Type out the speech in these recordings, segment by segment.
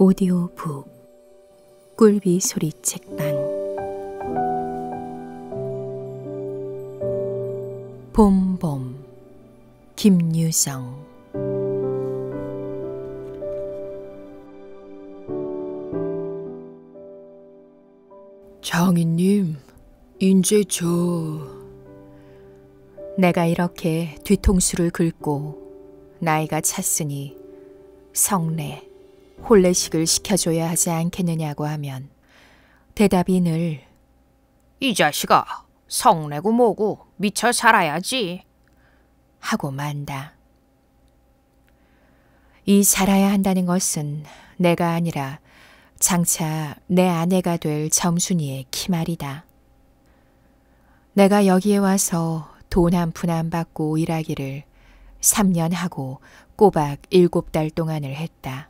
오디오북 꿀비 소리 책방 봄봄 김유정. 장인님, 인제 내가 이렇게 뒤통수를 긁고 나이가 찼으니 성례, 혼례식을 시켜줘야 하지 않겠느냐고 하면 대답이 늘 이 자식아, 성내고 뭐고 미쳐 살아야지 하고 만다. 이 살아야 한다는 것은 내가 아니라 장차 내 아내가 될 점순이의 키말이다. 내가 여기에 와서 돈 한 푼 안 받고 일하기를 3년 하고 꼬박 7달 동안을 했다.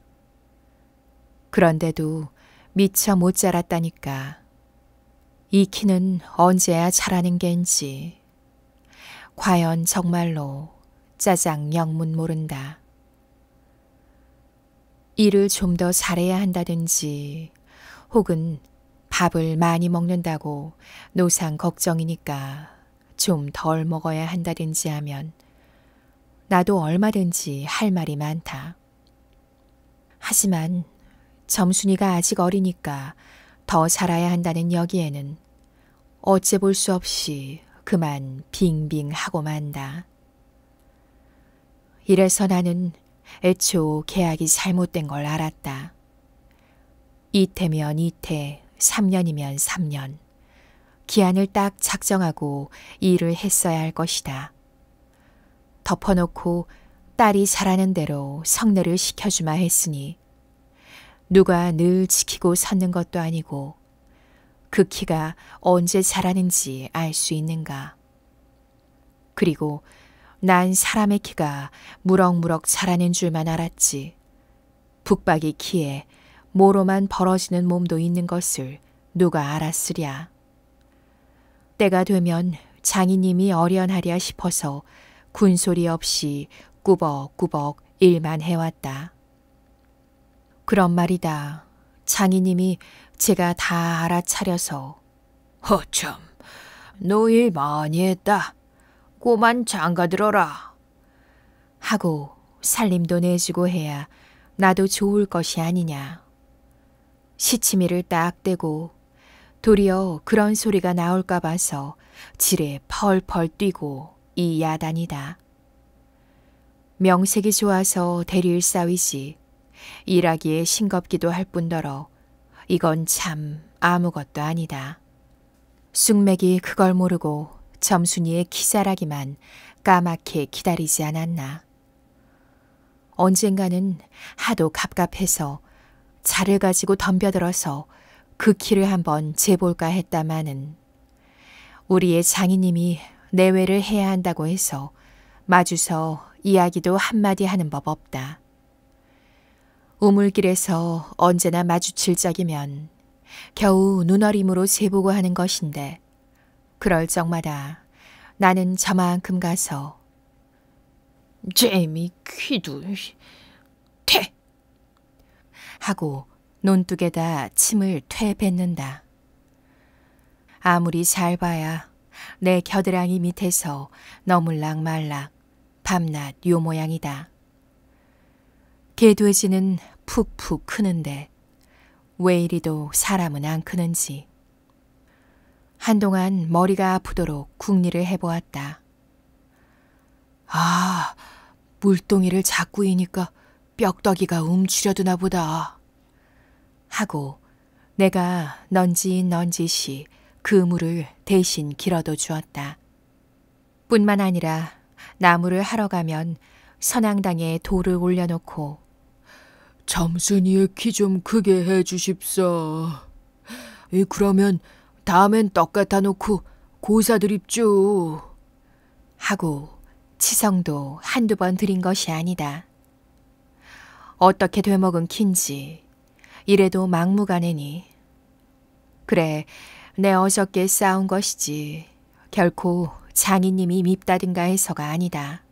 그런데도 미처 못 자랐다니까. 이 키는 언제야 자라는 겐지. 과연 정말로 짜장 영문 모른다. 일을 좀 더 잘해야 한다든지 혹은 밥을 많이 먹는다고 노상 걱정이니까 좀 덜 먹어야 한다든지 하면 나도 얼마든지 할 말이 많다. 하지만 점순이가 아직 어리니까 더 살아야 한다는 여기에는 어째 볼 수 없이 그만 빙빙하고 만다. 이래서 나는 애초 계약이 잘못된 걸 알았다. 이태면 이태, 3년이면 3년. 기한을 딱 작정하고 일을 했어야 할 것이다. 덮어놓고 딸이 잘하는 대로 성례를 시켜주마 했으니 누가 늘 지키고 섰는 것도 아니고 그 키가 언제 자라는지 알 수 있는가. 그리고 난 사람의 키가 무럭무럭 자라는 줄만 알았지. 북박이 키에 모로만 벌어지는 몸도 있는 것을 누가 알았으랴. 때가 되면 장인님이 어련하랴 싶어서 군소리 없이 꾸벅꾸벅 일만 해왔다. 그런 말이다. 장인님이 제가 다 알아차려서 허참, 너 일 많이 했다. 꼬만 장가들어라 하고 살림도 내주고 해야 나도 좋을 것이 아니냐. 시치미를 딱 떼고 도리어 그런 소리가 나올까 봐서 지레 펄펄 뛰고 이 야단이다. 명색이 좋아서 대리를 싸위지 일하기에 싱겁기도 할 뿐더러 이건 참 아무것도 아니다. 쑥맥이 그걸 모르고 점순이의 키자라기만 까맣게 기다리지 않았나. 언젠가는 하도 갑갑해서 자를 가지고 덤벼들어서 그 키를 한번 재볼까 했다마는 우리의 장인님이 내외를 해야 한다고 해서 마주서 이야기도 한마디 하는 법 없다. 우물길에서 언제나 마주칠 적이면 겨우 눈어림으로 재보고 하는 것인데 그럴 적마다 나는 저만큼 가서 재미 키도 퇴 하고 논둑에다 침을 퇴 뱉는다. 아무리 잘 봐야 내 겨드랑이 밑에서 너물락말락 밤낮 요 모양이다. 개돼지는 푹푹 크는데 왜 이리도 사람은 안 크는지. 한동안 머리가 아프도록 궁리를 해보았다. 아, 물동이를 자꾸 이니까 뼈떡이가 움츠려드나 보다 하고 내가 넌짓넌짓이 그 물을 대신 길어도 주었다. 뿐만 아니라 나무를 하러 가면 선앙당에 돌을 올려놓고 점순이의 키 좀 크게 해주십사. 그러면 다음엔 떡 갖다 놓고 고사드립죠 하고 치성도 한두 번 드린 것이 아니다. 어떻게 되먹은 킨지 이래도 막무가내니. 그래, 내 어저께 싸운 것이지 결코 장인님이 밉다든가 해서가 아니다.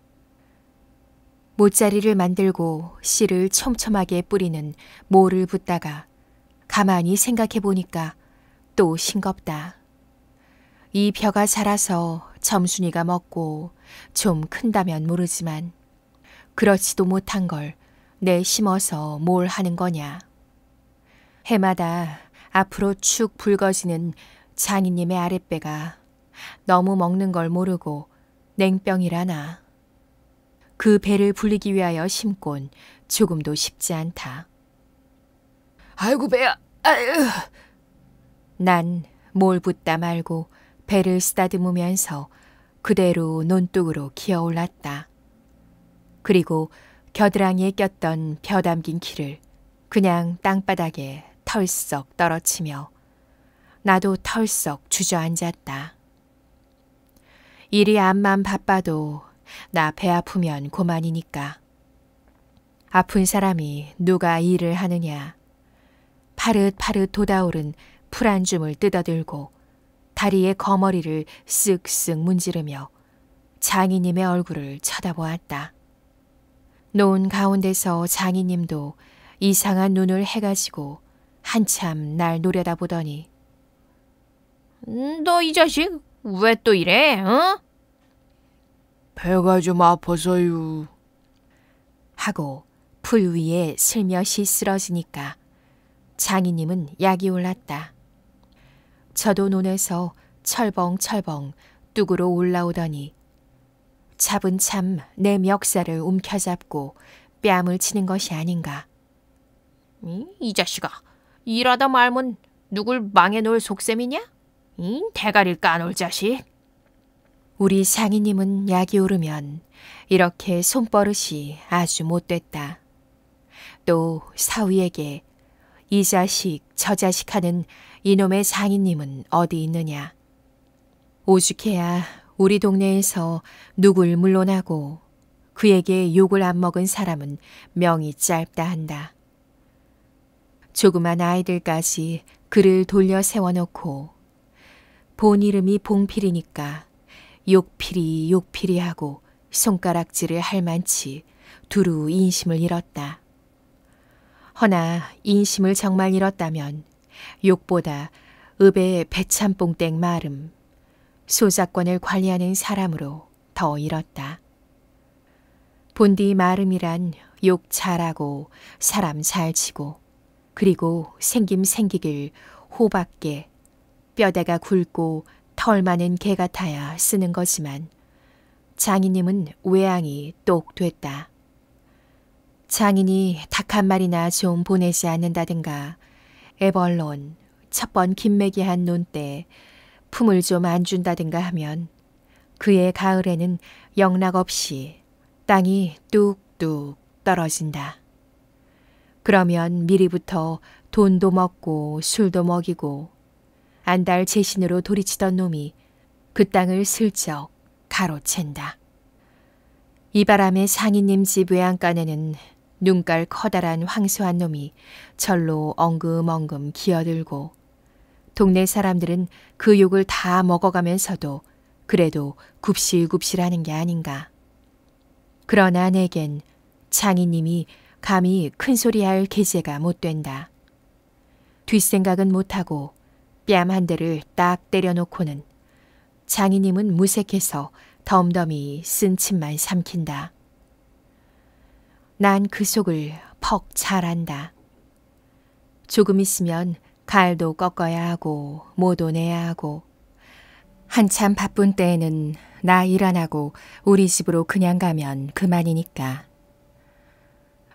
모짜리를 만들고 씨를 촘촘하게 뿌리는 모를 붓다가 가만히 생각해 보니까 또 싱겁다. 이 벼가 자라서 점순이가 먹고 좀 큰다면 모르지만 그렇지도 못한 걸 내 심어서 뭘 하는 거냐. 해마다 앞으로 축 붉어지는 장인님의 아랫배가 너무 먹는 걸 모르고 냉병이라나. 그 배를 불리기 위하여 심곤 조금도 쉽지 않다. 아이고 배야. 아유. 난 뭘 붓다 말고 배를 쓰다듬으면서 그대로 논둑으로 기어올랐다. 그리고 겨드랑이에 꼈던 벼 담긴 키를 그냥 땅바닥에 털썩 떨어치며 나도 털썩 주저앉았다. 일이 암만 바빠도 나 배 아프면 고만이니까. 아픈 사람이 누가 일을 하느냐. 파릇파릇 돋아오른 풀 한 줌을 뜯어들고 다리에 거머리를 쓱쓱 문지르며 장인님의 얼굴을 쳐다보았다. 논 가운데서 장인님도 이상한 눈을 해가지고 한참 날 노려다보더니 너 이 자식 왜 또 이래? 어? 배가 좀 아파서요. 하고 풀 위에 슬며시 쓰러지니까 장인님은 약이 올랐다. 저도 논에서 철벙철벙 뚝으로 올라오더니 차분참 내 멱살을 움켜잡고 뺨을 치는 것이 아닌가. 이 자식아, 일하다 말면 누굴 망해놓을 속셈이냐? 이 대가리를 까놓을 자식. 우리 장인님은 약이 오르면 이렇게 손버릇이 아주 못됐다. 또 사위에게 이 자식 저 자식 하는 이놈의 장인님은 어디 있느냐. 오죽해야 우리 동네에서 누굴 물러나고 그에게 욕을 안 먹은 사람은 명이 짧다 한다. 조그만 아이들까지 그를 돌려 세워놓고 본 이름이 봉필이니까 욕필이 욕필이 하고 손가락질을 할 만치 두루 인심을 잃었다. 허나 인심을 정말 잃었다면 욕보다 읍의 배참뽕땡 마름, 소작권을 관리하는 사람으로 더 잃었다. 본디 마름이란 욕 잘하고 사람 잘 치고 그리고 생김 생기길 호밖에 뼈대가 굵고 털 많은 개 같아야 쓰는 거지만 장인님은 외양이 똑 됐다. 장인이 닭 한 마리나 좀 보내지 않는다든가 애벌론 첫번 김매기한 논때 품을 좀 안 준다든가 하면 그의 가을에는 영락없이 땅이 뚝뚝 떨어진다. 그러면 미리부터 돈도 먹고 술도 먹이고 안달 재신으로 돌이치던 놈이 그 땅을 슬쩍 가로챈다. 이 바람에 장인님 집 외양간에는 눈깔 커다란 황소한 놈이 절로 엉금엉금 기어들고 동네 사람들은 그 욕을 다 먹어가면서도 그래도 굽실굽실하는 게 아닌가. 그러나 내겐 장인님이 감히 큰소리할 계제가 못 된다. 뒷생각은 못하고 뺨 한 대를 딱 때려놓고는 장인님은 무색해서 덤덤히 쓴 침만 삼킨다. 난 그 속을 퍽 잘 안다. 조금 있으면 갈도 꺾어야 하고 모도 내야 하고 한참 바쁜 때에는 나 일 안 하고 우리 집으로 그냥 가면 그만이니까.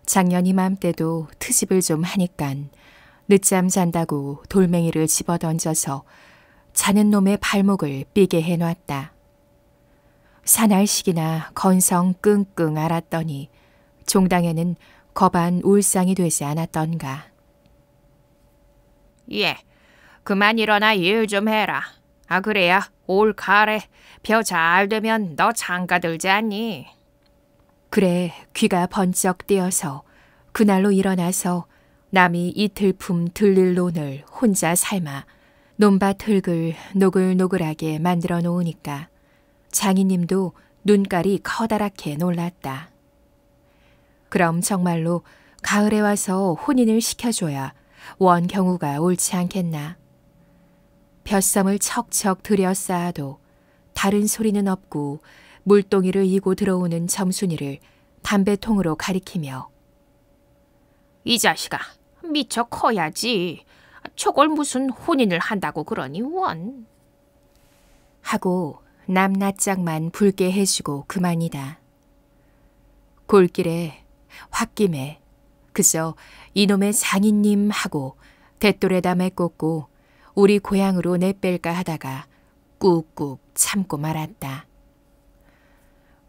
작년 이맘때도 트집을 좀 하니깐 늦잠 잔다고 돌멩이를 집어던져서 자는 놈의 발목을 삐게 해놨다. 사날식이나 건성 끙끙 앓았더니 종당에는 겁안 울상이 되지 않았던가. 예, 그만 일어나 일 좀 해라. 아 그래야 올 가을에 벼 잘 되면 너 장가 들지 않니? 그래 귀가 번쩍 띄어서 그날로 일어나서 남이 이틀품 들릴 논을 혼자 삶아 논밭 흙을 노글노글하게 만들어 놓으니까 장인님도 눈깔이 커다랗게 놀랐다. 그럼 정말로 가을에 와서 혼인을 시켜줘야 원 경우가 옳지 않겠나. 벼섬을 척척 들여쌓아도 다른 소리는 없고 물동이를 이고 들어오는 점순이를 담배통으로 가리키며 이 자식아, 미처 커야지. 저걸 무슨 혼인을 한다고 그러니 원. 하고 남낯짝만 붉게 해주고 그만이다. 골길에 홧김에 그저 이놈의 장인님 하고 대돌에다 메꽂고 우리 고향으로 내뺄까 하다가 꾹꾹 참고 말았다.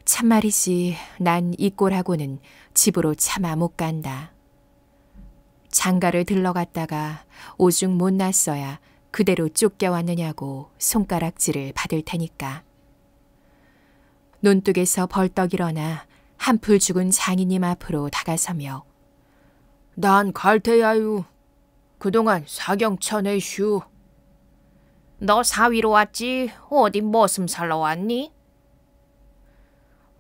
참말이지 난 이 꼴하고는 집으로 차마 못 간다. 장가를 들러갔다가 오죽 못 났어야 그대로 쫓겨왔느냐고 손가락질을 받을 테니까. 논뚝에서 벌떡 일어나 한풀 죽은 장인님 앞으로 다가서며 난 갈 테야유. 그동안 사경 쳐내슈. 너 사위로 왔지 어디 머슴 살러 왔니?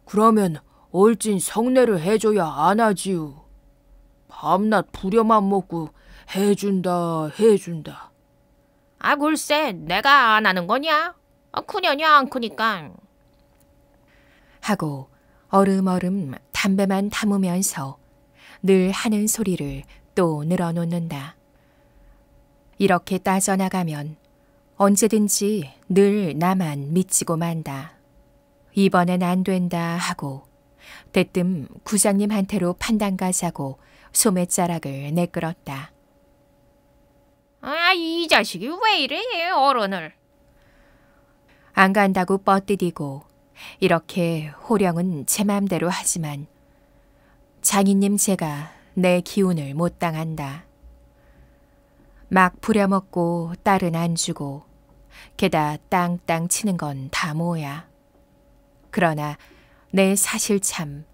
그러면 얼진 성례를 해줘야 안 하지요. 밤낮 부려만 먹고 해준다. 아 글쎄 내가 안 하는 거냐? 크냐냐 안 크니까. 하고 얼음얼음 담배만 담으면서 늘 하는 소리를 또 늘어놓는다. 이렇게 따져나가면 언제든지 늘 나만 미치고 만다. 이번엔 안 된다 하고 대뜸 구장님한테로 판단 가자고 소매자락을 내끌었다. 아, 이 자식이 왜 이래 어른을. 안 간다고 뻗디디고 이렇게 호령은 제 맘대로 하지만 장인님 제가 내 기운을 못 당한다. 막 부려먹고 딸은 안 주고 게다 땅땅 치는 건 다 뭐야. 그러나 내 사실 참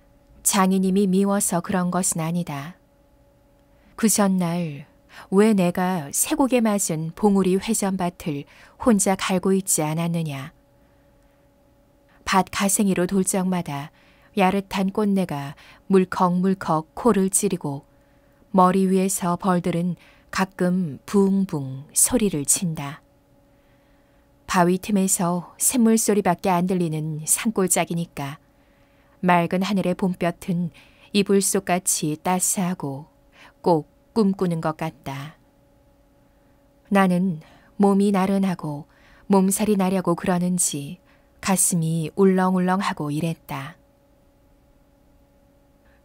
장인님이 미워서 그런 것은 아니다. 그 전날 왜 내가 쇠고개 맞은 봉우리 회전밭을 혼자 갈고 있지 않았느냐. 밭 가생이로 돌 적마다 야릇한 꽃내가 물컥물컥 코를 찌르고 머리 위에서 벌들은 가끔 붕붕 소리를 친다. 바위 틈에서 샘물소리밖에 안 들리는 산골짜기니까 맑은 하늘의 봄볕은 이불 속같이 따스하고 꼭 꿈꾸는 것 같다. 나는 몸이 나른하고 몸살이 나려고 그러는지 가슴이 울렁울렁하고 이랬다.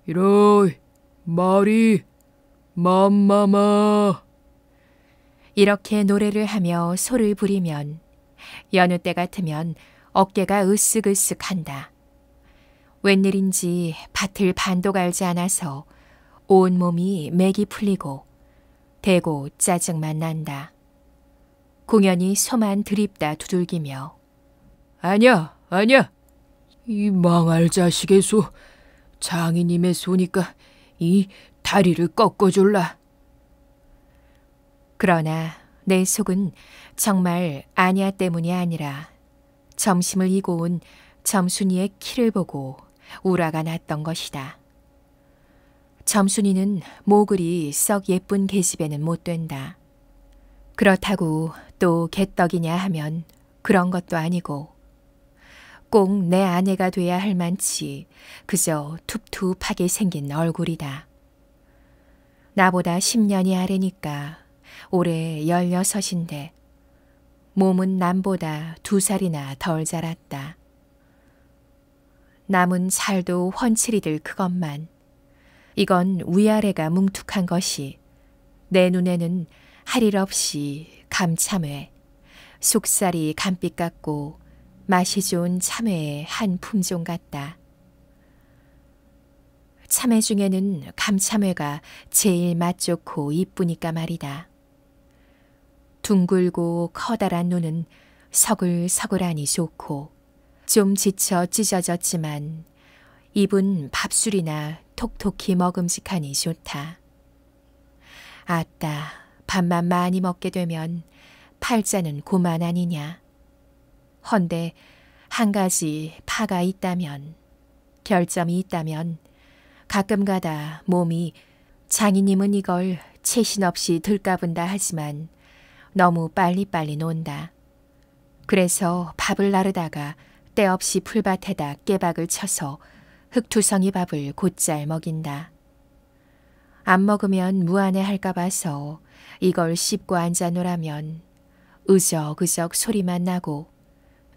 이러이 마리 맘마마. 이렇게 노래를 하며 소를 부리면 여느 때 같으면 어깨가 으쓱으쓱한다. 웬일인지 밭을 반도 갈지 않아서 온몸이 맥이 풀리고 대고 짜증만 난다. 공연히 소만 드립다 두들기며 아냐. 이 망할 자식의 소. 장인님의 소니까 이 다리를 꺾어줄라. 그러나 내 속은 정말 아냐 때문이 아니라 점심을 이고 온 점순이의 키를 보고 우라가 났던 것이다. 점순이는 모글이 썩 예쁜 계집애는 못 된다. 그렇다고 또 개떡이냐 하면 그런 것도 아니고 꼭 내 아내가 돼야 할 만치 그저 툭툭하게 생긴 얼굴이다. 나보다 10년이 아래니까 올해 16인데 몸은 남보다 2살이나 덜 자랐다. 남은 살도 훤칠이들 그것만. 이건 위아래가 뭉툭한 것이 내 눈에는 할 일 없이 감참회, 속살이 감빛 같고 맛이 좋은 참외의 한 품종 같다. 참외 중에는 감참외가 제일 맛 좋고 이쁘니까 말이다. 둥글고 커다란 눈은 서글서글하니 좋고 좀 지쳐 찢어졌지만 입은 밥술이나 톡톡히 먹음직하니 좋다. 아따, 밥만 많이 먹게 되면 팔자는 고만 아니냐. 헌데 한 가지 파가 있다면, 결점이 있다면 가끔가다 몸이 장인님은 이걸 채신 없이 들까분다 하지만 너무 빨리빨리 논다. 그래서 밥을 나르다가 때없이 풀밭에다 깨박을 쳐서 흙투성이 밥을 곧잘 먹인다. 안 먹으면 무안해할까 봐서 이걸 씹고 앉아 놀라면 으적으적 소리만 나고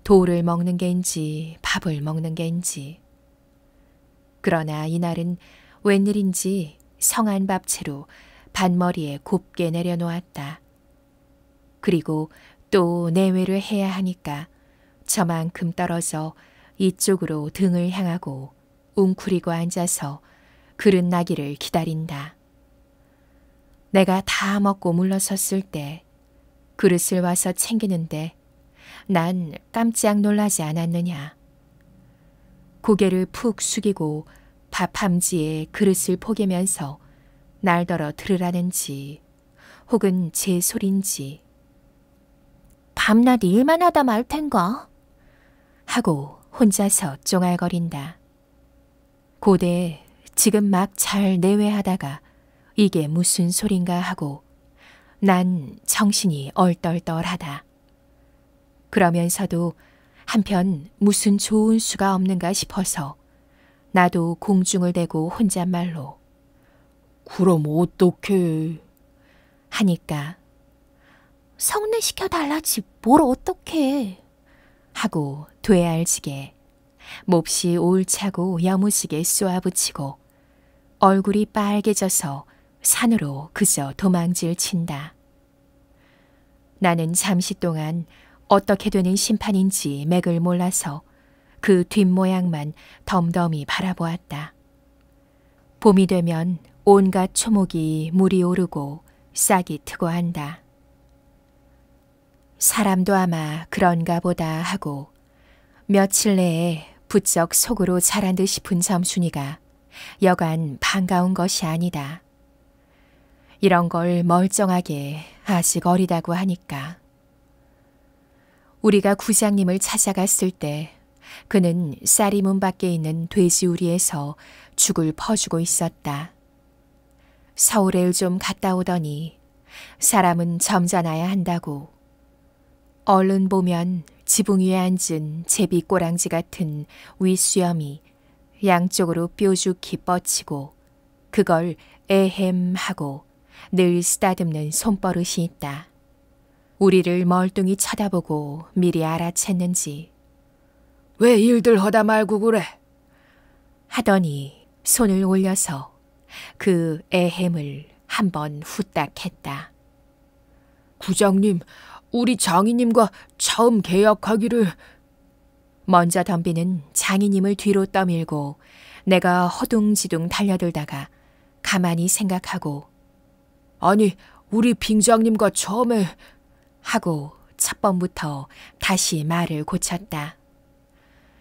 돌을 먹는 게인지 밥을 먹는 게인지. 그러나 이날은 웬일인지 성한 밥채로 반머리에 곱게 내려놓았다. 그리고 또 내외를 해야 하니까 저만큼 떨어져 이쪽으로 등을 향하고 웅크리고 앉아서 그릇 나기를 기다린다. 내가 다 먹고 물러섰을 때 그릇을 와서 챙기는데 난 깜짝 놀라지 않았느냐. 고개를 푹 숙이고 밥 함지에 그릇을 포개면서 날더러 들으라는지 혹은 제 소린지 밤낮 일만 하다 말 텐가 하고 혼자서 쫑알거린다. 고대 지금 막 잘 내외하다가 이게 무슨 소린가 하고 난 정신이 얼떨떨하다. 그러면서도 한편 무슨 좋은 수가 없는가 싶어서 나도 공중을 대고 혼잣말로 그럼 어떡해? 하니까 성례시켜 달라지 뭘 어떡해 하고 되알지게 몹시 올차고 여무지게 쏘아붙이고 얼굴이 빨개져서 산으로 그저 도망질 친다. 나는 잠시 동안 어떻게 되는 심판인지 맥을 몰라서 그 뒷모양만 덤덤히 바라보았다. 봄이 되면 온갖 초목이 물이 오르고 싹이 트고 한다. 사람도 아마 그런가 보다 하고 며칠 내에 부쩍 속으로 자란 듯 싶은 점순이가 여간 반가운 것이 아니다. 이런 걸 멀쩡하게 아직 어리다고 하니까. 우리가 구장님을 찾아갔을 때 그는 쌀이 문 밖에 있는 돼지우리에서 죽을 퍼주고 있었다. 서울에 좀 갔다 오더니 사람은 점잖아야 한다고. 얼른 보면 지붕 위에 앉은 제비 꼬랑지 같은 윗수염이 양쪽으로 뾰족히 뻗치고 그걸 에헴하고 늘 쓰다듬는 손버릇이 있다. 우리를 멀뚱히 쳐다보고 미리 알아챘는지 왜 일들 하다 말고 그래? 하더니 손을 올려서 그 에헴을 한번 후딱 했다. 구장님, 우리 장인님과 처음 계약하기를. 먼저 덤비는 장인님을 뒤로 떠밀고 내가 허둥지둥 달려들다가 가만히 생각하고 아니, 우리 빙장님과 처음에 하고 첫 번부터 다시 말을 고쳤다.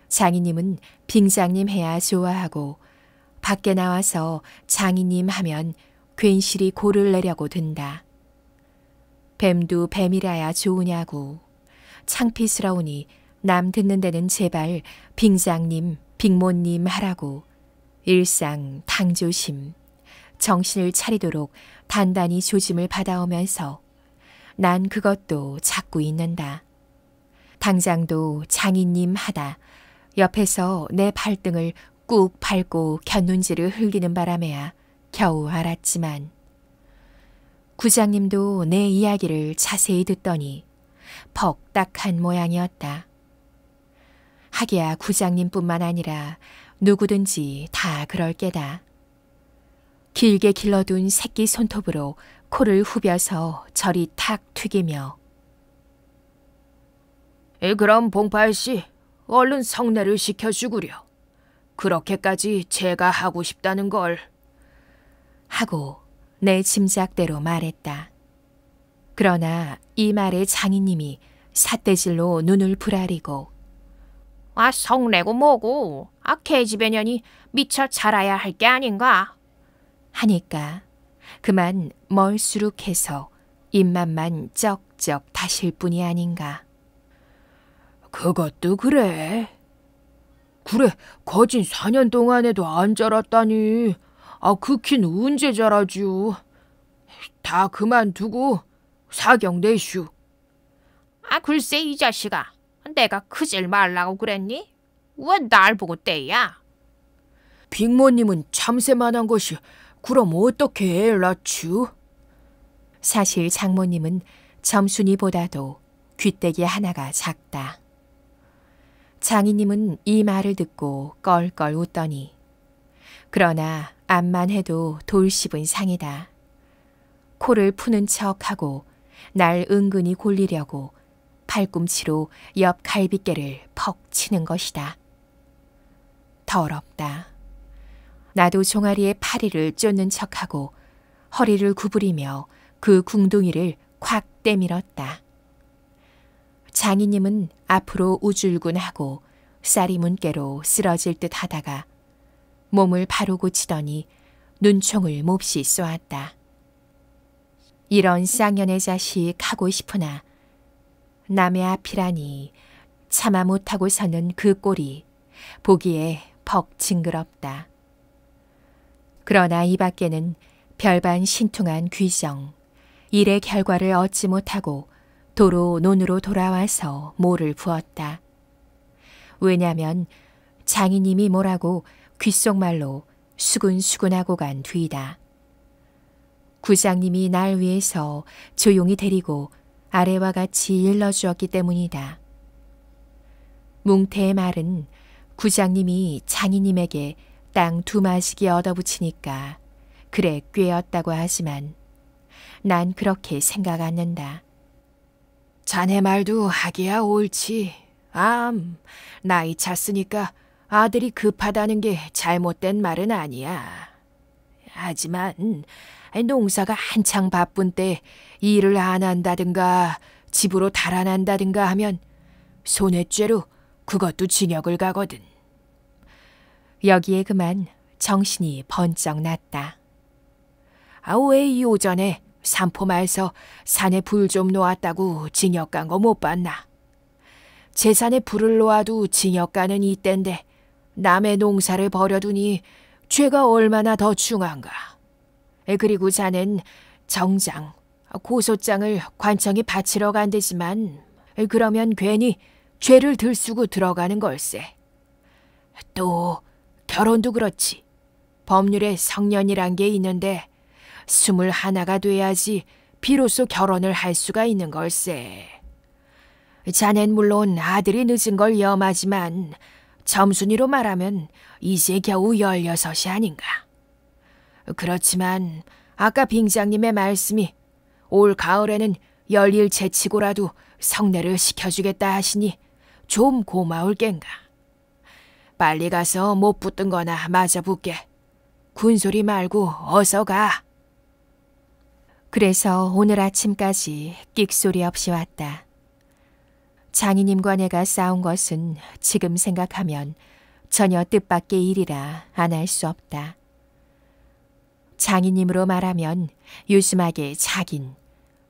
장인님은 빙장님 해야 좋아하고 밖에 나와서 장인님 하면 괜시리 골을 내려고 든다. 뱀도 뱀이라야 좋으냐고. 창피스러우니 남 듣는 데는 제발 빙장님, 빙모님 하라고 일상 당조심, 정신을 차리도록 단단히 조짐을 받아오면서 난 그것도 찾고 있는다. 당장도 장인님 하다 옆에서 내 발등을 꾹 밟고 곁눈질을 흘리는 바람에야 겨우 알았지만 구장님도 내 이야기를 자세히 듣더니 퍽 딱한 모양이었다. 하기야 구장님뿐만 아니라 누구든지 다 그럴 게다. 길게 길러둔 새끼 손톱으로 코를 후벼서 저리 탁 튀기며 그럼 봉팔씨, 얼른 성례를 시켜주구려. 그렇게까지 제가 하고 싶다는 걸. 하고 내 짐작대로 말했다. 그러나 이 말에 장인님이 삿대질로 눈을 부라리고 성내고 뭐고 계집애년이 미처 자라야 할 게 아닌가? 하니까 그만 멀수룩해서 입맛만 쩍쩍 다실 뿐이 아닌가. 그것도 그래. 그래, 거진 4년 동안에도 안 자랐다니 그긴 언제 잘하쥬. 다 그만두고 사경 내슈. 글쎄 이 자식아, 내가 크질 말라고 그랬니? 왜 날 보고 떼야? 빅모님은 참새만한 것이 그럼 어떻게 애를 낳쥬? 사실 장모님은 점순이보다도 귀때기 하나가 작다. 장인님은 이 말을 듣고 껄껄 웃더니 그러나 암만 해도 돌 씹은 상이다. 코를 푸는 척하고 날 은근히 골리려고 팔꿈치로 옆 갈비뼈를 퍽 치는 것이다. 더럽다. 나도 종아리에 파리를 쫓는 척하고 허리를 구부리며 그 궁둥이를 콱 때밀었다. 장인님은 앞으로 우줄근하고 쌀이 문깨로 쓰러질 듯 하다가 몸을 바로 고치더니 눈총을 몹시 쏘았다. 이런 쌍년의 자식 하고 싶으나 남의 앞이라니 차마 못하고 서는 그 꼴이 보기에 퍽 징그럽다. 그러나 이 밖에는 별반 신퉁한 귀정, 일의 결과를 얻지 못하고 도로 논으로 돌아와서 모를 부었다. 왜냐면 장인님이 뭐라고 귓속말로 수근수근하고 간 뒤다. 구장님이 날 위해서 조용히 데리고 아래와 같이 일러주었기 때문이다. 뭉태의 말은 구장님이 장인님에게 땅 2마시기 얻어붙이니까 그래 꾀었다고 하지만 난 그렇게 생각 않는다. 자네 말도 하기야 옳지. 나이 찼으니까 아들이 급하다는 게 잘못된 말은 아니야. 하지만 농사가 한창 바쁜 때 일을 안 한다든가 집으로 달아난다든가 하면 손해죄로 그것도 징역을 가거든. 여기에 그만 정신이 번쩍 났다. 왜 이 오전에 산포마에서 산에 불 좀 놓았다고 징역 간 거 못 봤나? 재산에 불을 놓아도 징역 가는 이때인데 남의 농사를 버려두니 죄가 얼마나 더 중한가. 그리고 자넨 정장, 고소장을 관청에 바치러 간대지만 그러면 괜히 죄를 들쓰고 들어가는 걸세. 또 결혼도 그렇지. 법률에 성년이란 게 있는데 21가 돼야지 비로소 결혼을 할 수가 있는 걸세. 자넨 물론 아들이 늦은 걸 염하지만 점순이로 말하면 이제 겨우 16이 아닌가. 그렇지만 아까 빙장님의 말씀이 올 가을에는 11 제치고라도 성례를 시켜주겠다 하시니 좀 고마울 겐가. 빨리 가서 못 붙든 거나 맞아 붙게. 군소리 말고 어서 가. 그래서 오늘 아침까지 끽소리 없이 왔다. 장인님과 내가 싸운 것은 지금 생각하면 전혀 뜻밖의 일이라 안 할 수 없다. 장인님으로 말하면 유심하게 자긴,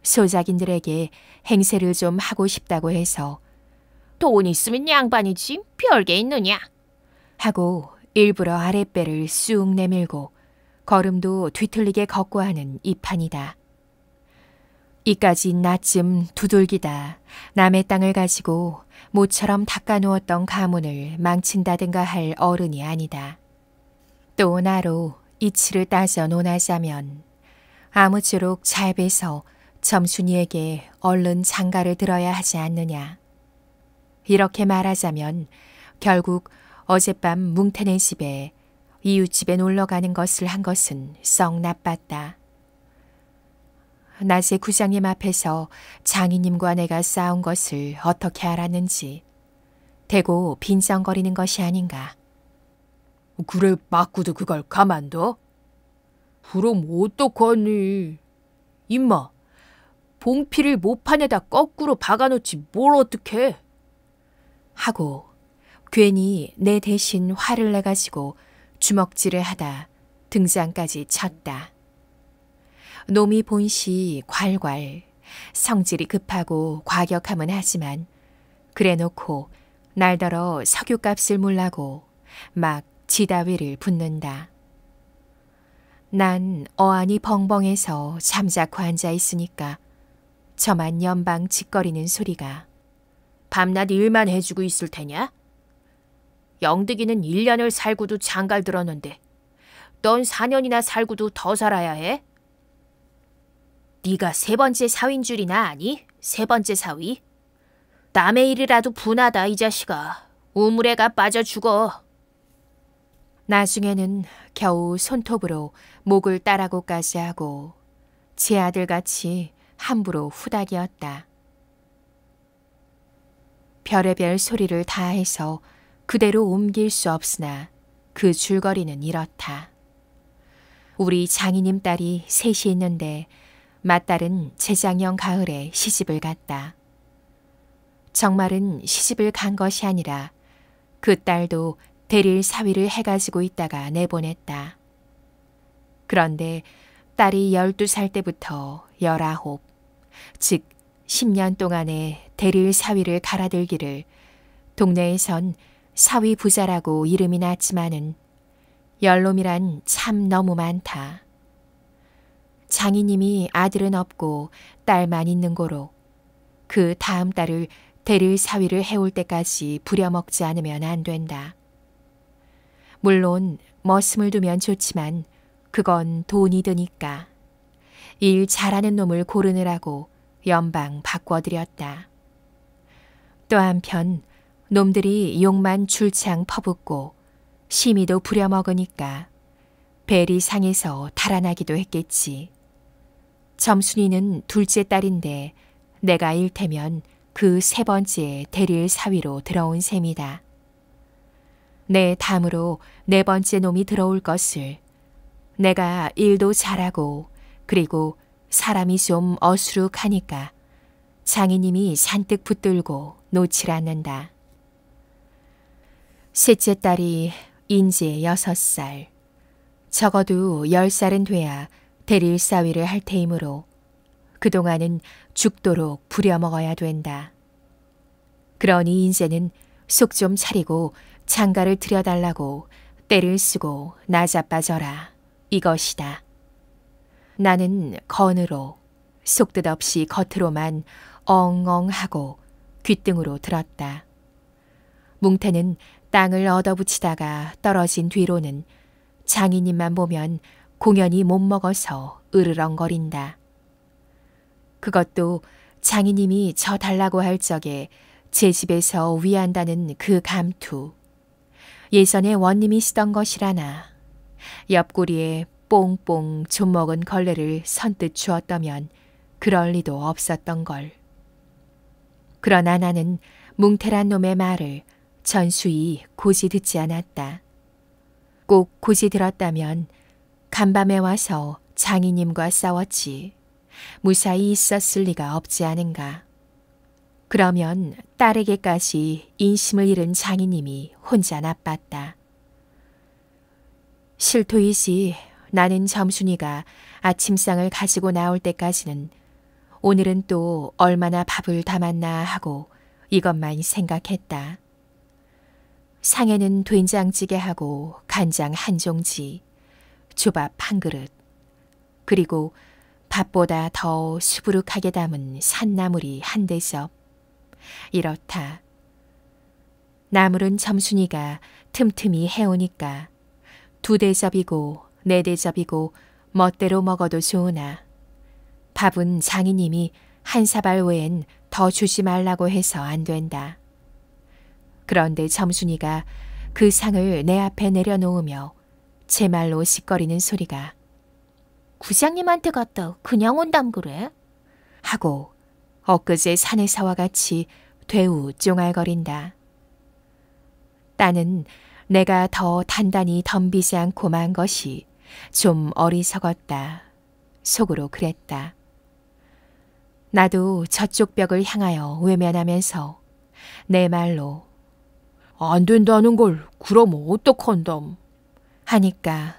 소작인들에게 행세를 좀 하고 싶다고 해서 돈 있으면 양반이지 별게 있느냐? 하고 일부러 아랫배를 쑥 내밀고 걸음도 뒤틀리게 걷고 하는 이 판이다. 이까지 나쯤 두들기다 남의 땅을 가지고 모처럼 닦아놓았던 가문을 망친다든가 할 어른이 아니다. 또 나로 이치를 따져 논하자면 아무쪼록 잘 배서 점순이에게 얼른 장가를 들어야 하지 않느냐. 이렇게 말하자면 결국 어젯밤 뭉태네 집에 이웃집에 놀러가는 것을 한 것은 썩 나빴다. 낮에 구장님 앞에서 장인님과 내가 싸운 것을 어떻게 알았는지 대고 빈정거리는 것이 아닌가. 그래 맞고도 그걸 가만둬? 그럼 어떡하니? 임마, 봉피를 모판에다 거꾸로 박아놓지 뭘 어떡해? 하고 괜히 내 대신 화를 내가지고 주먹질을 하다 등장까지 쳤다. 놈이 본시 괄괄 성질이 급하고 과격함은 하지만 그래놓고 날더러 석유값을 몰라고 막 지다위를 붓는다. 난 어안이 벙벙해서 잠자코 앉아 있으니까 저만 연방 짓거리는 소리가 밤낮 일만 해주고 있을 테냐? 영득이는 1년을 살고도 장갈 들었는데 넌 4년이나 살고도 더 살아야 해? 네가 3번째 사위인 줄이나 아니? 3번째 사위? 남의 일이라도 분하다 이 자식아. 우물에가 빠져 죽어. 나중에는 겨우 손톱으로 목을 따라고까지 하고 제 아들같이 함부로 후닥이었다. 별의별 소리를 다해서 그대로 옮길 수 없으나 그 줄거리는 이렇다. 우리 장인님 딸이 셋이 있는데 맏딸은 재작년 가을에 시집을 갔다. 정말은 시집을 간 것이 아니라 그 딸도 대릴 사위를 해가지고 있다가 내보냈다. 그런데 딸이 12살 때부터 19, 즉 10년 동안에 대릴 사위를 갈아들기를 동네에선 사위 부자라고 이름이 났지만은 열놈이란 참 너무 많다. 장인님이 아들은 없고 딸만 있는 고로 그 다음 딸을 대릴 사위를 해올 때까지 부려먹지 않으면 안 된다. 물론 머슴을 두면 좋지만 그건 돈이 드니까 일 잘하는 놈을 고르느라고 연방 바꿔드렸다. 또 한편 놈들이 욕만 줄창 퍼붓고 심의도 부려먹으니까 벨이 상해서 달아나기도 했겠지. 점순이는 둘째 딸인데 내가 일테면 그 3번째 대릴 사위로 들어온 셈이다. 내 다음으로 4번째 놈이 들어올 것을 내가 일도 잘하고 그리고 사람이 좀 어수룩하니까 장인님이 산뜩 붙들고 놓질 않는다. 셋째 딸이 인제 6살, 적어도 10살은 돼야 대릴 사위를 할 테이므로 그동안은 죽도록 부려먹어야 된다. 그러니 인제는 속 좀 차리고 장가를 들여달라고 때를 쓰고 나자빠져라 이것이다. 나는 건으로 속뜻 없이 겉으로만 엉엉하고 귓등으로 들었다. 뭉태는 땅을 얻어붙이다가 떨어진 뒤로는 장인님만 보면 공연히 못 먹어서 으르렁거린다. 그것도 장인님이 저 달라고 할 적에 제 집에서 위한다는 그 감투. 예전에 원님이 쓰던 것이라나 옆구리에 뽕뽕 좀 먹은 걸레를 선뜻 주었다면 그럴 리도 없었던 걸. 그러나 나는 뭉태란 놈의 말을 전수히 고지 듣지 않았다. 꼭 고지 들었다면 간밤에 와서 장인님과 싸웠지 무사히 있었을 리가 없지 않은가. 그러면 딸에게까지 인심을 잃은 장인님이 혼자 나빴다. 실토이지 나는 점순이가 아침상을 가지고 나올 때까지는 오늘은 또 얼마나 밥을 담았나 하고 이것만 생각했다. 상에는 된장찌개하고 간장 한 종지, 조밥 한 그릇, 그리고 밥보다 더 수부룩하게 담은 산나물이 한 대접. 이렇다. 나물은 점순이가 틈틈이 해오니까 2대접이고 4대접이고 멋대로 먹어도 좋으나 밥은 장인님이 한 사발 외엔 더 주지 말라고 해서 안 된다. 그런데 점순이가 그 상을 내 앞에 내려놓으며 제 말로 씩거리는 소리가 구장님한테 갔다 그냥 온담 그래? 하고 엊그제 산에서와 같이 되우 쫑알거린다. 따는 내가 더 단단히 덤비지 않고 만 것이 좀 어리석었다. 속으로 그랬다. 나도 저쪽 벽을 향하여 외면하면서 내 말로 안 된다는 걸 그럼 어떡한담? 하니까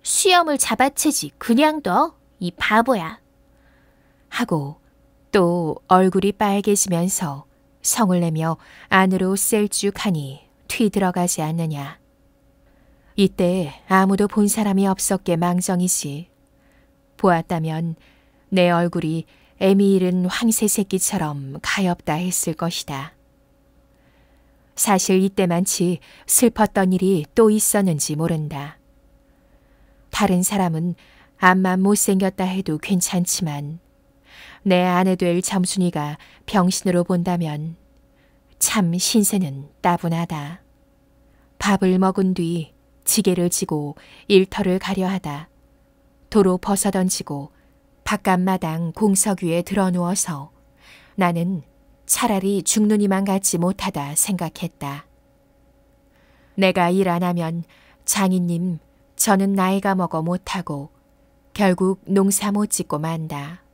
수염을 잡아채지 그냥 둬? 이 바보야. 하고 또 얼굴이 빨개지면서 성을 내며 안으로 셀쭉하니 튀 들어가지 않느냐. 이때 아무도 본 사람이 없었게 망정이지. 보았다면 내 얼굴이 애미 잃은 황새 새끼처럼 가엾다 했을 것이다. 사실 이때만치 슬펐던 일이 또 있었는지 모른다. 다른 사람은 암만 못생겼다 해도 괜찮지만 내 아내 될 점순이가 병신으로 본다면 참 신세는 따분하다. 밥을 먹은 뒤 지게를 지고 일터를 가려 하다 도로 벗어던지고 바깥마당 공석 위에 드러누워서 나는 차라리 죽느니만 같지 못하다 생각했다. 내가 일 안 하면 장인님 저는 나이가 먹어 못하고 결국 농사 못 짓고 만다.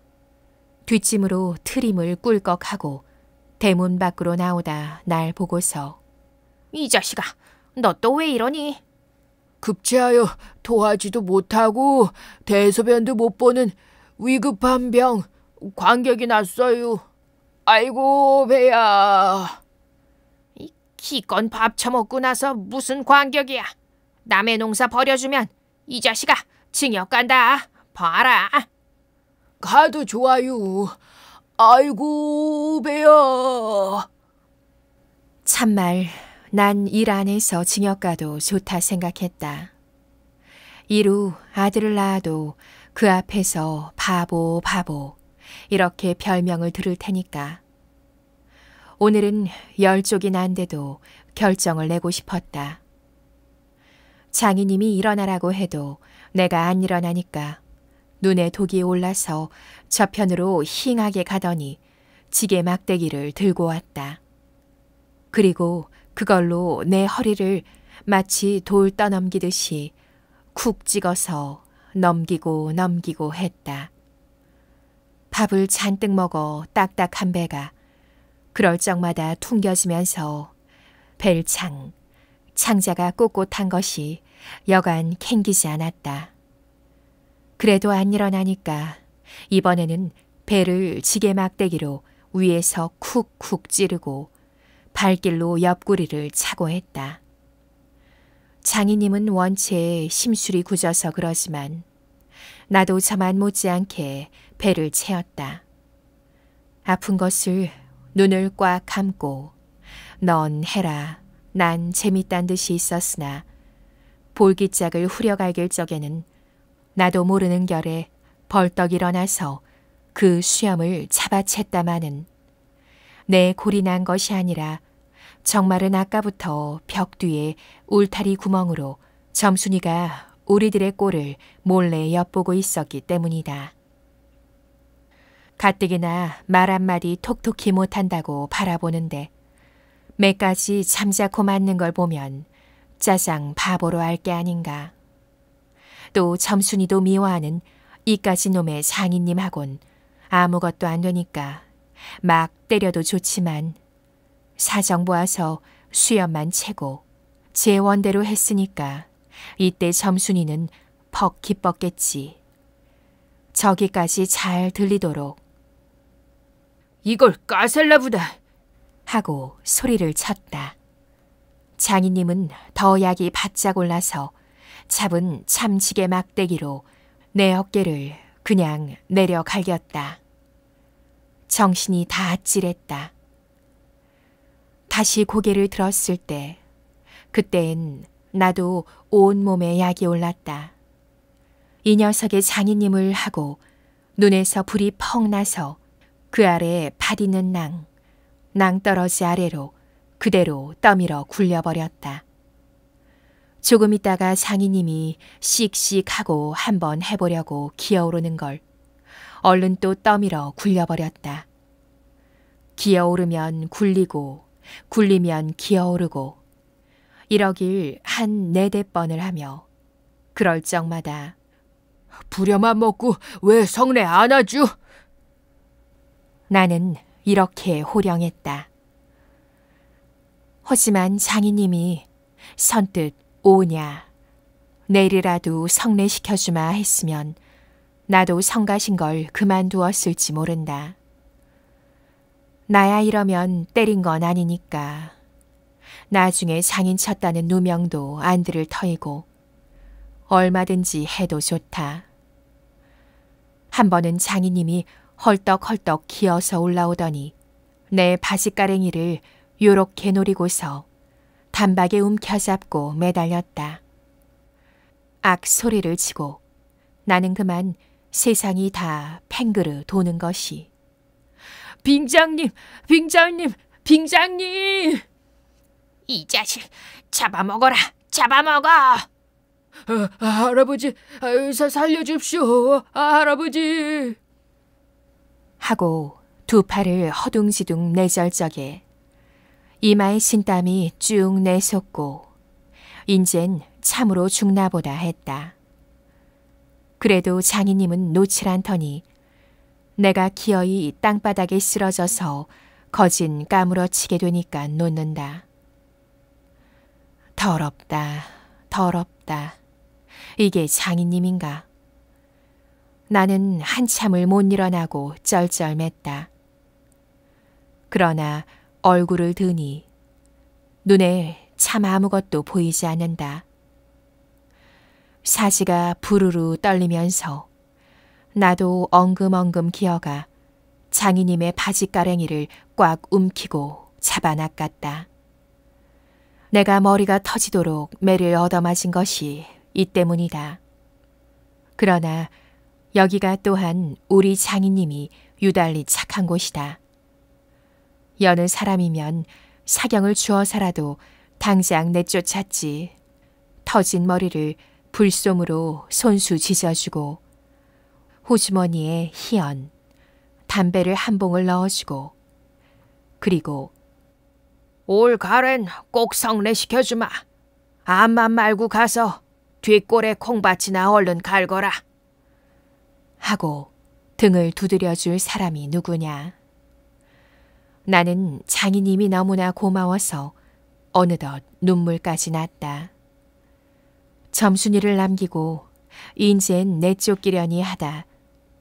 뒷짐으로 트림을 꿀꺽하고 대문 밖으로 나오다 날 보고서 이 자식아, 너 또 왜 이러니? 급체하여 토하지도 못하고 대소변도 못 보는 위급한 병 관객이 났어요. 아이고 배야. 기껏 밥 처먹고 나서 무슨 관격이야. 남의 농사 버려주면 이 자식아 징역 간다. 봐라. 가도 좋아요. 아이고 배야. 참말 난 일 안 해서 징역 가도 좋다 생각했다. 이루 아들을 낳아도 그 앞에서 바보 바보 이렇게 별명을 들을 테니까. 오늘은 10쪽이 난데도 결정을 내고 싶었다. 장인님이 일어나라고 해도 내가 안 일어나니까 눈에 독이 올라서 저편으로 힝하게 가더니 지게 막대기를 들고 왔다. 그리고 그걸로 내 허리를 마치 돌 떠넘기듯이 쿡 찍어서 넘기고 넘기고 했다. 밥을 잔뜩 먹어 딱딱한 배가 그럴 적마다 퉁겨지면서 벨창, 창자가 꼿꼿한 것이 여간 캥기지 않았다. 그래도 안 일어나니까 이번에는 배를 지게 막대기로 위에서 쿡쿡 찌르고 발길로 옆구리를 차고 했다. 장인님은 원체 심술이 굳어서 그러지만 나도 저만 못지않게 배를 채웠다. 아픈 것을 눈을 꽉 감고 넌 해라 난 재밌단 듯이 있었으나 볼기짝을 후려갈길 적에는 나도 모르는 결에 벌떡 일어나서 그 수염을 잡아챘다마는 내 골이 난 것이 아니라 정말은 아까부터 벽 뒤에 울타리 구멍으로 점순이가 우리들의 꼴을 몰래 엿보고 있었기 때문이다. 가뜩이나 말 한마디 톡톡히 못한다고 바라보는데 매까지 잠자코 맞는 걸 보면 짜장 바보로 알 게 아닌가. 또 점순이도 미워하는 이까지 놈의 장인님하곤 아무것도 안 되니까 막 때려도 좋지만 사정 보아서 수염만 채고 제 원대로 했으니까 이때 점순이는 퍽 기뻤겠지. 저기까지 잘 들리도록 이걸 까셀라부다 하고 소리를 쳤다. 장인님은 더 약이 바짝 올라서 잡은 참지게 막대기로 내 어깨를 그냥 내려 갈겼다. 정신이 다 아찔했다. 다시 고개를 들었을 때 그땐 나도 온몸에 약이 올랐다. 이 녀석의 장인님을 하고 눈에서 불이 펑 나서 그 아래 밭 있는 낭떠러지 아래로 그대로 떠밀어 굴려버렸다. 조금 있다가 장인님이 씩씩하고 한번 해보려고 기어오르는 걸 얼른 또 떠밀어 굴려버렸다. 기어오르면 굴리고 굴리면 기어오르고 이러길 한 4-5번을 하며 그럴 적마다 부려만 먹고 왜 성례 안 하죠? 나는 이렇게 호령했다. 하지만 장인님이 선뜻 오냐 내일이라도 성례시켜주마 했으면 나도 성가신 걸 그만두었을지 모른다. 나야 이러면 때린 건 아니니까 나중에 장인 쳤다는 누명도 안 들을 터이고 얼마든지 해도 좋다. 한 번은 장인님이 헐떡헐떡 기어서 올라오더니 내 바지가랭이를 요렇게 노리고서 단박에 움켜잡고 매달렸다. 악 소리를 치고 나는 그만 세상이 다 팽그르 도는 것이. 빙장님, 빙장님, 빙장님! 이 자식, 잡아먹어라, 잡아먹어! 할아버지, 살려줍시오, 할아버지. 하고 두 팔을 허둥지둥 내절적에 이마에 신땀이 쭉 내솟고 인젠 참으로 죽나보다 했다. 그래도 장인님은 놓질 않더니 내가 기어이 땅바닥에 쓰러져서 거진 까무러치게 되니까 놓는다. 더럽다, 더럽다. 이게 장인님인가? 나는 한참을 못 일어나고 쩔쩔맸다. 그러나 얼굴을 드니 눈에 참 아무것도 보이지 않는다. 사지가 부르르 떨리면서 나도 엉금엉금 기어가 장인님의 바지가랭이를 꽉 움키고 잡아낚았다. 내가 머리가 터지도록 매를 얻어맞은 것이 이 때문이다. 그러나 여기가 또한 우리 장인님이 유달리 착한 곳이다. 여느 사람이면 사경을 주어서라도 당장 내쫓았지. 터진 머리를 불솜으로 손수 지져주고 호주머니에 희연, 담배를 한 봉을 넣어주고 그리고 올 가을엔 꼭 성례시켜주마. 암만 말고 가서 뒷골에 콩밭이나 얼른 갈거라. 하고 등을 두드려줄 사람이 누구냐. 나는 장인님이 너무나 고마워서 어느덧 눈물까지 났다. 점순이를 남기고 인젠 내쫓기려니 하다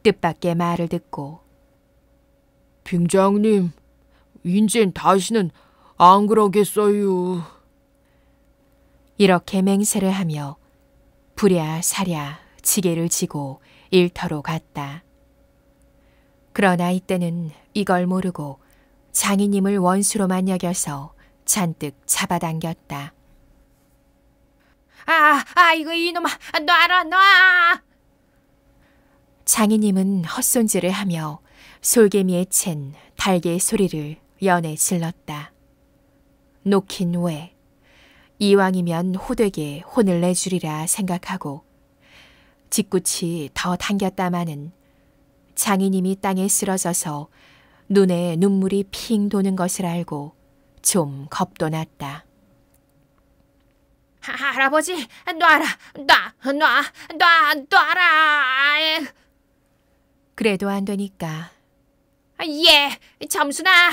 뜻밖의 말을 듣고 빙장님, 인젠 다시는 안 그러겠어요. 이렇게 맹세를 하며 부랴사랴 지게를 지고 일터로 갔다. 그러나 이때는 이걸 모르고 장인님을 원수로만 여겨서 잔뜩 잡아당겼다. 이거 이놈아, 놔! 장인님은 헛손질을 하며 솔개미에 챈 달개 소리를 연해 질렀다. 놓긴 왜 이왕이면 호되게 혼을 내주리라 생각하고 짓궂이 더 당겼다마는 장인님이 땅에 쓰러져서 눈에 눈물이 핑 도는 것을 알고 좀 겁도 났다. 할아버지, 놔라, 놔라! 그래도 안 되니까 예, 점순아!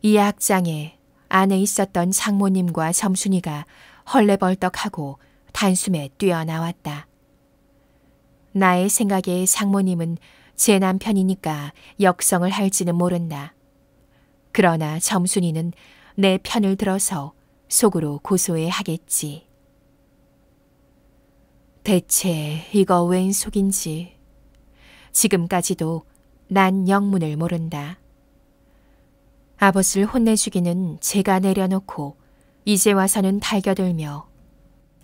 이 악장에 안에 있었던 장모님과 점순이가 헐레벌떡하고 단숨에 뛰어나왔다. 나의 생각에 장모님은 제 남편이니까 역성을 할지는 모른다. 그러나 점순이는 내 편을 들어서 속으로 고소해 하겠지. 대체 이거 웬 속인지 지금까지도 난 영문을 모른다. 아버지를 혼내주기는 제가 내려놓고 이제 와서는 달겨들며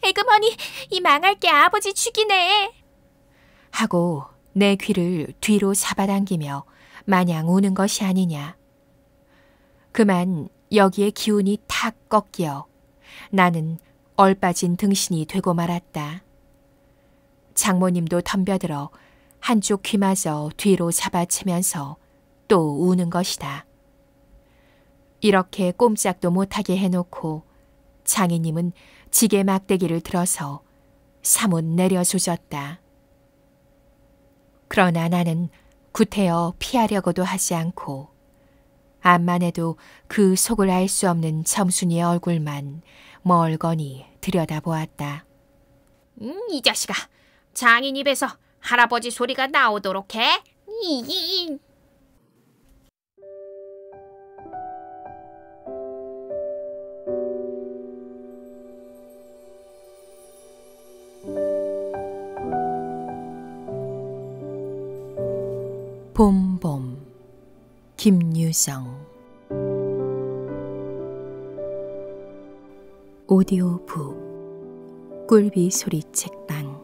에그머니, 이 망할 게 아버지 죽이네. 하고 내 귀를 뒤로 잡아당기며 마냥 우는 것이 아니냐. 그만 여기에 기운이 탁 꺾여 나는 얼빠진 등신이 되고 말았다. 장모님도 덤벼들어 한쪽 귀마저 뒤로 잡아채면서 또 우는 것이다. 이렇게 꼼짝도 못하게 해놓고 장인님은 지게 막대기를 들어서 사뭇 내려조졌다. 그러나 나는 구태여 피하려고도 하지 않고 암만 해도 그 속을 알 수 없는 점순이의 얼굴만 멀거니 들여다보았다. 이 자식아, 장인 입에서 할아버지 소리가 나오도록 해? 봄봄 김유정. 오디오북 꿀비 소리 책방.